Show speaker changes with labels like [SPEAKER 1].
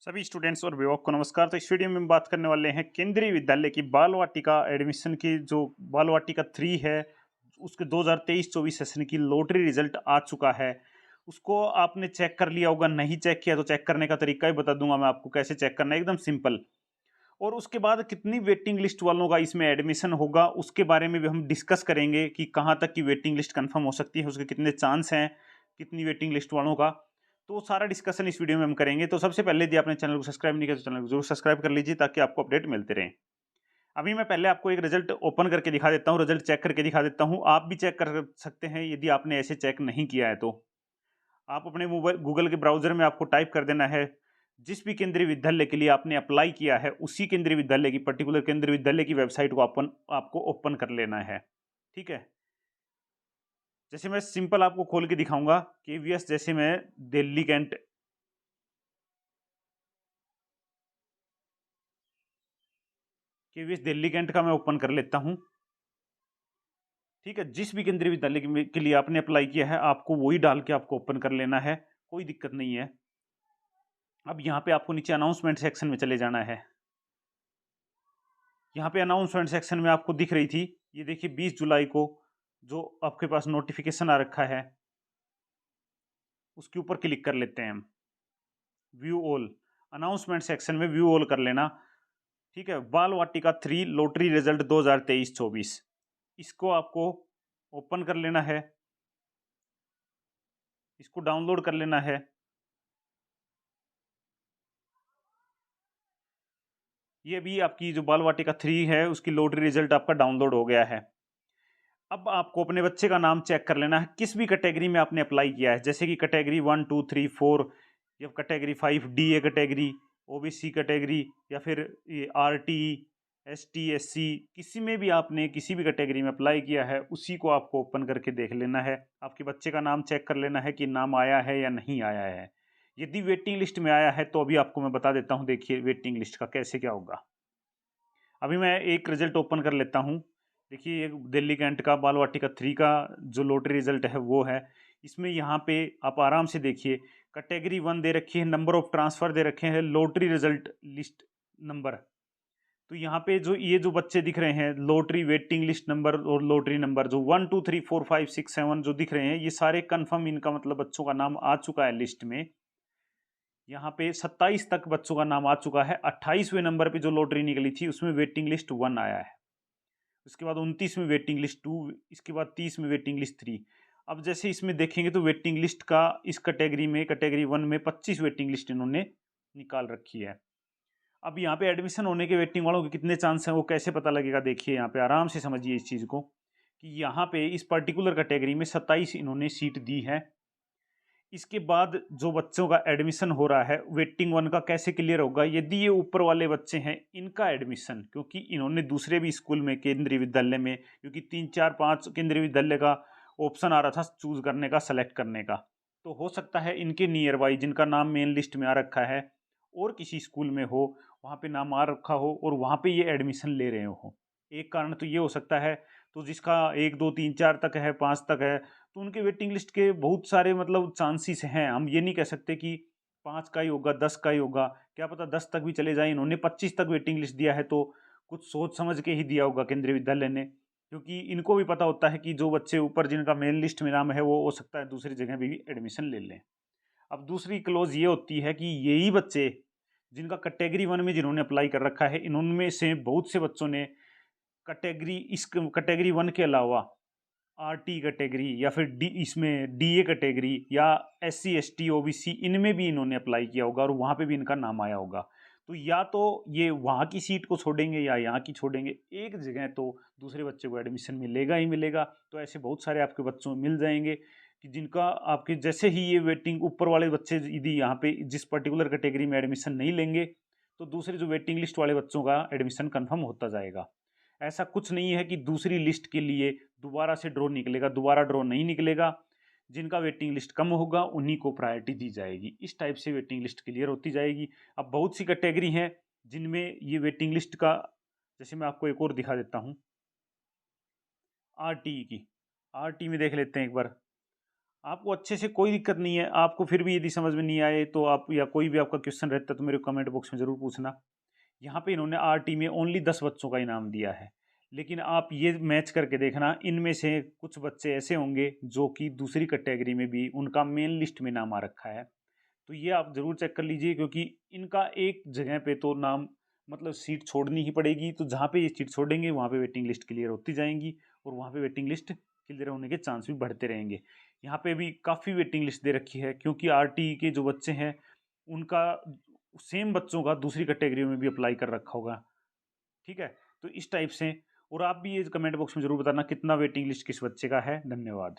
[SPEAKER 1] सभी स्टूडेंट्स और अभिभावक को नमस्कार। तो इस वीडियो में हम बात करने वाले हैं केंद्रीय विद्यालय की बाल वाटिका एडमिशन की। जो बाल वाटिका 3 है उसके 2023-24 सेशन की लॉटरी रिजल्ट आ चुका है। उसको आपने चेक कर लिया होगा, नहीं चेक किया तो चेक करने का तरीका ही बता दूंगा मैं आपको कैसे चेक करना है, एकदम सिंपल। और उसके बाद कितनी वेटिंग लिस्ट वालों का इसमें एडमिशन होगा उसके बारे में भी हम डिस्कस करेंगे कि कहाँ तक की वेटिंग लिस्ट कंफर्म हो सकती है, उसके कितने चांस हैं, कितनी वेटिंग लिस्ट वालों का। तो सारा डिस्कशन इस वीडियो में हम करेंगे। तो सबसे पहले यदि आपने चैनल को सब्सक्राइब नहीं किया तो चैनल को जरूर सब्सक्राइब कर लीजिए ताकि आपको अपडेट मिलते रहें। अभी मैं पहले आपको एक रिजल्ट ओपन करके दिखा देता हूँ, रिजल्ट चेक करके दिखा देता हूँ। आप भी चेक कर सकते हैं यदि आपने ऐसे चेक नहीं किया है तो। आप अपने मोबाइल गूगल के ब्राउजर में आपको टाइप कर देना है जिस भी केंद्रीय विद्यालय के लिए आपने अप्लाई किया है उसी केंद्रीय विद्यालय की, पर्टिकुलर केंद्रीय विद्यालय की वेबसाइट को आपको ओपन कर लेना है। ठीक है, जैसे मैं सिंपल आपको खोल के दिखाऊंगा केवीएस, जैसे मैं Delhi cantt KVS Delhi cantt का मैं ओपन कर लेता हूं। ठीक है, जिस भी केंद्रीय विद्यालय के लिए आपने अप्लाई किया है आपको वही डाल के आपको ओपन कर लेना है, कोई दिक्कत नहीं है। अब यहाँ पे आपको नीचे अनाउंसमेंट सेक्शन में चले जाना है। यहाँ पे अनाउंसमेंट सेक्शन में आपको दिख रही थी, ये देखिए 20 जुलाई को जो आपके पास नोटिफिकेशन आ रखा है उसके ऊपर क्लिक कर लेते हैं हम। व्यू ऑल, अनाउंसमेंट सेक्शन में व्यू ऑल कर लेना। ठीक है, बाल वाटिका 3 लॉटरी रिजल्ट 2023-24, इसको आपको ओपन कर लेना है, इसको डाउनलोड कर लेना है। ये भी आपकी जो बाल वाटिका 3 है उसकी लॉटरी रिजल्ट आपका डाउनलोड हो गया है। अब आपको अपने बच्चे का नाम चेक कर लेना है किस भी कैटेगरी में आपने अप्लाई किया है, जैसे कि कैटेगरी 1 2 3 4 या category 5 D A category, OBC category, या फिर ये R T, S T, S C, किसी में भी आपने किसी भी कैटेगरी में अप्लाई किया है उसी को आपको ओपन करके देख लेना है। आपके बच्चे का नाम चेक कर लेना है कि नाम आया है या नहीं आया है। यदि वेटिंग लिस्ट में आया है तो अभी आपको मैं बता देता हूँ, देखिए वेटिंग लिस्ट का कैसे क्या होगा। अभी मैं एक रिजल्ट ओपन कर लेता हूँ। देखिए ये दिल्ली कैंट का बाल वाटिका 3 का जो लॉटरी रिजल्ट है वो है। इसमें यहाँ पे आप आराम से देखिए, कैटेगरी 1 दे रखी है, नंबर ऑफ ट्रांसफर दे रखे हैं, लॉटरी रिजल्ट लिस्ट नंबर। तो यहाँ पे जो ये जो बच्चे दिख रहे हैं लॉटरी वेटिंग लिस्ट नंबर और लॉटरी नंबर जो 1 2 3 4 5 6 7 जो दिख रहे हैं ये सारे कंफर्म, इनका मतलब बच्चों का नाम आ चुका है लिस्ट में। यहाँ पे 27 तक बच्चों का नाम आ चुका है। 28वें नंबर पे जो लॉटरी निकली थी उसमें वेटिंग लिस्ट 1 आया है, उसके बाद 29 में वेटिंग लिस्ट 2, इसके बाद 30 में वेटिंग लिस्ट 3। अब जैसे इसमें देखेंगे तो वेटिंग लिस्ट का इस कैटेगरी में, कैटेगरी 1 में 25 वेटिंग लिस्ट इन्होंने निकाल रखी है। अब यहाँ पे एडमिशन होने के वेटिंग वालों के कितने चांस हैं वो कैसे पता लगेगा, देखिए यहाँ पे आराम से समझिए इस चीज़ को कि यहाँ पे इस पर्टिकुलर कैटेगरी में 27 इन्होंने सीट दी है। इसके बाद जो बच्चों का एडमिशन हो रहा है वेटिंग 1 का कैसे क्लियर होगा, यदि ये ऊपर वाले बच्चे हैं इनका एडमिशन, क्योंकि इन्होंने दूसरे भी स्कूल में केंद्रीय विद्यालय में, क्योंकि 3 4 5 केंद्रीय विद्यालय का ऑप्शन आ रहा था चूज करने का, सेलेक्ट करने का, तो हो सकता है इनके नियर बाई जिनका नाम मेन लिस्ट में आ रखा है और किसी स्कूल में हो, वहाँ पे नाम आ रखा हो और वहाँ पे ये एडमिशन ले रहे हो। एक कारण तो ये हो सकता है। तो जिसका 1 2 3 4 तक है, 5 तक है, तो उनके वेटिंग लिस्ट के बहुत सारे मतलब चांसेस हैं। हम ये नहीं कह सकते कि 5 का ही होगा, 10 का ही होगा, क्या पता 10 तक भी चले जाए। इन्होंने 25 तक वेटिंग लिस्ट दिया है तो कुछ सोच समझ के ही दिया होगा केंद्रीय विद्यालय ने, क्योंकि इनको भी पता होता है कि जो बच्चे ऊपर जिनका मेन लिस्ट में नाम है वो हो सकता है दूसरी जगह भी एडमिशन ले लें। अब दूसरी क्लोज ये होती है कि यही बच्चे जिनका कैटेगरी 1 में जिन्होंने अप्लाई कर रखा है, इनमें से बहुत से बच्चों ने कैटेगरी 1 के अलावा आर टी कैटेगरी या फिर डी, इसमें डी ए कैटेगरी या S C S T O B C, इनमें भी इन्होंने अप्लाई किया होगा और वहाँ पे भी इनका नाम आया होगा। तो या तो ये वहाँ की सीट को छोड़ेंगे या यहाँ की छोड़ेंगे, एक जगह तो दूसरे बच्चे को एडमिशन मिलेगा ही मिलेगा। तो ऐसे बहुत सारे आपके बच्चों मिल जाएंगे कि जिनका आपके जैसे ही ये वेटिंग ऊपर वाले बच्चे यदि यहाँ पे जिस पर्टिकुलर कैटेगरी में एडमिशन नहीं लेंगे तो दूसरे जो वेटिंग लिस्ट वाले बच्चों का एडमिशन कन्फर्म होता जाएगा। ऐसा कुछ नहीं है कि दूसरी लिस्ट के लिए दोबारा से ड्रॉ निकलेगा, दोबारा ड्रॉ नहीं निकलेगा। जिनका वेटिंग लिस्ट कम होगा उन्हीं को प्रायोरिटी दी जाएगी। इस टाइप से वेटिंग लिस्ट क्लियर होती जाएगी। अब बहुत सी कैटेगरी हैं जिनमें ये वेटिंग लिस्ट का, जैसे मैं आपको एक और दिखा देता हूँ आर टी की। आर टी में देख लेते हैं एक बार। आपको अच्छे से कोई दिक्कत नहीं है। आपको फिर भी यदि समझ में नहीं आए तो आप, या कोई भी आपका क्वेश्चन रहता है तो मेरे कमेंट बॉक्स में ज़रूर पूछना। यहाँ पे इन्होंने आरटी में ओनली 10 बच्चों का इनाम दिया है, लेकिन आप ये मैच करके देखना, इनमें से कुछ बच्चे ऐसे होंगे जो कि दूसरी कैटेगरी में भी उनका मेन लिस्ट में नाम आ रखा है। तो ये आप ज़रूर चेक कर लीजिए, क्योंकि इनका एक जगह पे तो नाम, मतलब सीट छोड़नी ही पड़ेगी। तो जहाँ पे ये सीट छोड़ेंगे वहाँ पे वेटिंग लिस्ट क्लियर होती जाएंगी, और वहाँ पे वेटिंग लिस्ट क्लियर होने के चांस भी बढ़ते रहेंगे। यहाँ पे भी काफ़ी वेटिंग लिस्ट दे रखी है, क्योंकि आरटी के जो बच्चे हैं उनका सेम बच्चों का दूसरी कैटेगरी में भी अप्लाई कर रखा होगा। ठीक है, तो इस टाइप से। और आप भी ये कमेंट बॉक्स में जरूर बताना कितना वेटिंग लिस्ट किस बच्चे का है। धन्यवाद।